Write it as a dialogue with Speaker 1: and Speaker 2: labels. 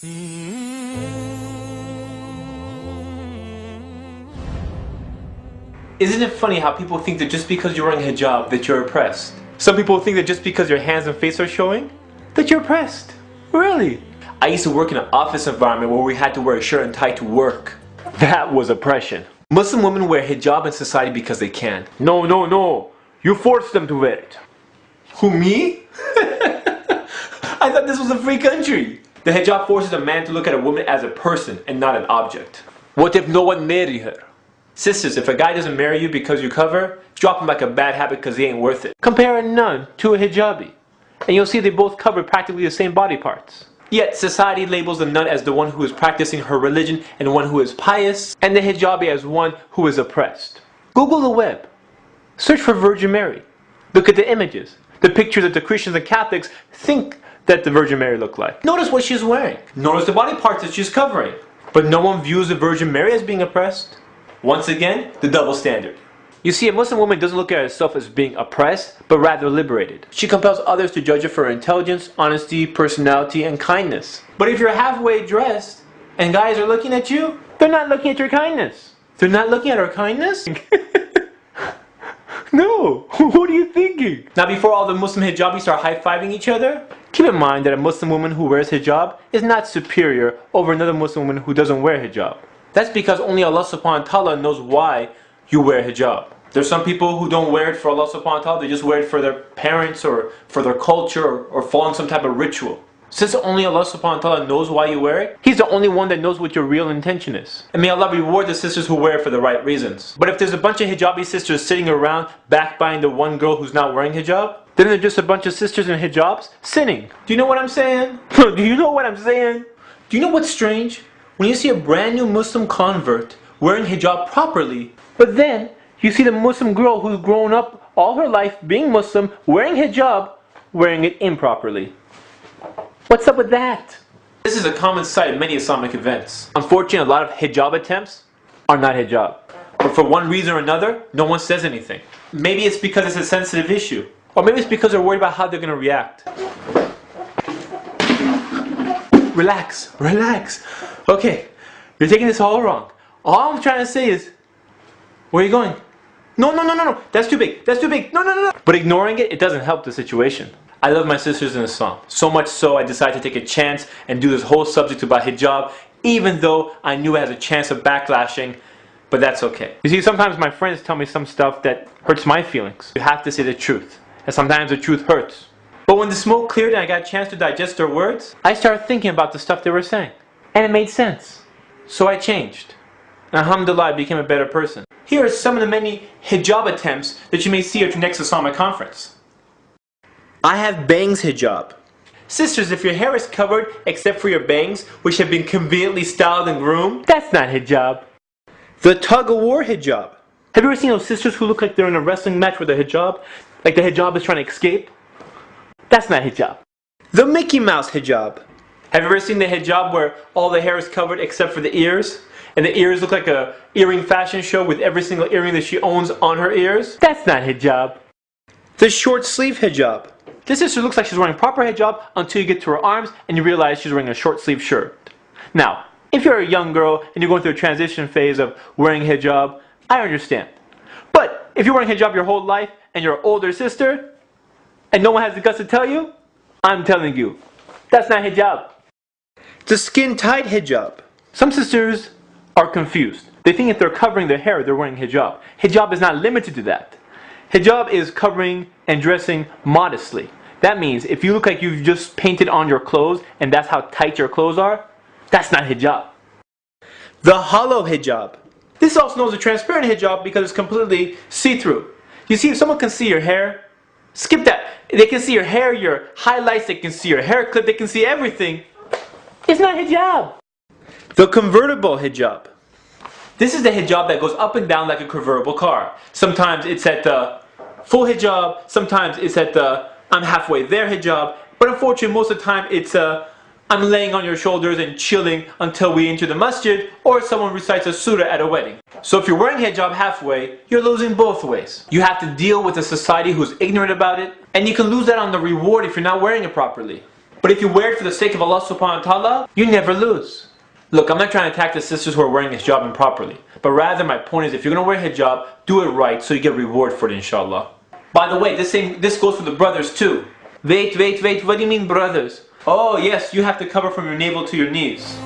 Speaker 1: Isn't it funny how people think that just because you're wearing a hijab that you're oppressed? Some people think that just because your hands and face are showing, that you're oppressed. Really? I used to work in an office environment where we had to wear a shirt and tie to work. That was oppression. Muslim women wear hijab in society because they can. No. You force them to wear it. Who, me? I thought this was a free country. The hijab forces a man to look at a woman as a person and not an object. What if no one marry her? Sisters, if a guy doesn't marry you because you cover, drop him like a bad habit because he ain't worth it. Compare a nun to a hijabi, and you'll see they both cover practically the same body parts. Yet society labels the nun as the one who is practicing her religion and one who is pious, and the hijabi as one who is oppressed. Google the web. Search for Virgin Mary. Look at the images, the pictures that the Christians and Catholics think that the Virgin Mary looked like. Notice what she's wearing. Notice the body parts that she's covering. But no one views the Virgin Mary as being oppressed. Once again, the double standard. You see, a Muslim woman doesn't look at herself as being oppressed, but rather liberated. She compels others to judge her for her intelligence, honesty, personality, and kindness. But if you're halfway dressed, and guys are looking at you, they're not looking at your kindness. They're not looking at her kindness? No, what are you thinking? Now before all the Muslim hijabis start high-fiving each other, keep in mind that a Muslim woman who wears hijab is not superior over another Muslim woman who doesn't wear hijab. That's because only Allah subhanahu wa ta'ala knows why you wear hijab. There's some people who don't wear it for Allah subhanahu wa ta'ala, they just wear it for their parents or for their culture or following some type of ritual. Since only Allah subhanahu wa ta'ala knows why you wear it, He's the only one that knows what your real intention is. And may Allah reward the sisters who wear it for the right reasons. But if there's a bunch of hijabi sisters sitting around backbiting the one girl who's not wearing hijab, then they're just a bunch of sisters in hijabs sinning. Do you know what I'm saying? Do you know what I'm saying? Do you know what's strange? When you see a brand new Muslim convert wearing hijab properly, but then you see the Muslim girl who's grown up all her life being Muslim, wearing hijab, wearing it improperly. What's up with that? This is a common sight in many Islamic events. Unfortunately, a lot of hijab attempts are not hijab. But for one reason or another, no one says anything. Maybe it's because it's a sensitive issue. Or maybe it's because they're worried about how they're going to react. Relax. Okay, you're taking this all wrong. All I'm trying to say is, where are you going? No, that's too big, no. But ignoring it doesn't help the situation. I love my sisters in Islam. So much so I decided to take a chance and do this whole subject about hijab, even though I knew it has a chance of backlashing, but that's okay. You see, sometimes my friends tell me some stuff that hurts my feelings. You have to say the truth, and sometimes the truth hurts. But when the smoke cleared and I got a chance to digest their words, I started thinking about the stuff they were saying. And it made sense. So I changed. And alhamdulillah, I became a better person. Here are some of the many hijab attempts that you may see at your next Islamic conference. I have bangs hijab. Sisters, if your hair is covered except for your bangs, which have been conveniently styled and groomed, that's not hijab. The tug-of-war hijab. Have you ever seen those sisters who look like they're in a wrestling match with a hijab? Like the hijab is trying to escape? That's not hijab. The Mickey Mouse hijab. Have you ever seen the hijab where all the hair is covered except for the ears? And the ears look like a earring fashion show with every single earring that she owns on her ears? That's not hijab. The short sleeve hijab. This sister looks like she's wearing proper hijab until you get to her arms and you realize she's wearing a short sleeve shirt. Now, if you're a young girl and you're going through a transition phase of wearing hijab, I understand. But if you're wearing hijab your whole life and you're an older sister, and no one has the guts to tell you, I'm telling you, that's not hijab. The skin-tight hijab. Some sisters are confused. They think if they're covering their hair, they're wearing hijab. Hijab is not limited to that. Hijab is covering and dressing modestly. That means if you look like you've just painted on your clothes and that's how tight your clothes are, that's not hijab. The hollow hijab. This is also known as a transparent hijab because it's completely see-through. You see, if someone can see your hair, skip that. They can see your hair, your highlights, they can see your hair clip, they can see everything. It's not hijab. The convertible hijab. This is the hijab that goes up and down like a convertible car. Sometimes it's at the full hijab, sometimes it's at the I'm halfway there hijab, but unfortunately most of the time it's I'm laying on your shoulders and chilling until we enter the masjid, or someone recites a surah at a wedding. So if you're wearing hijab halfway, you're losing both ways. You have to deal with a society who's ignorant about it, and you can lose that on the reward if you're not wearing it properly. But if you wear it for the sake of Allah subhanahu wa ta'ala, you never lose. Look, I'm not trying to attack the sisters who are wearing hijab improperly, but rather my point is if you're going to wear hijab, do it right so you get reward for it, inshallah. By the way, this goes for the brothers too. Wait, what do you mean brothers? Oh yes, you have to cover from your navel to your knees.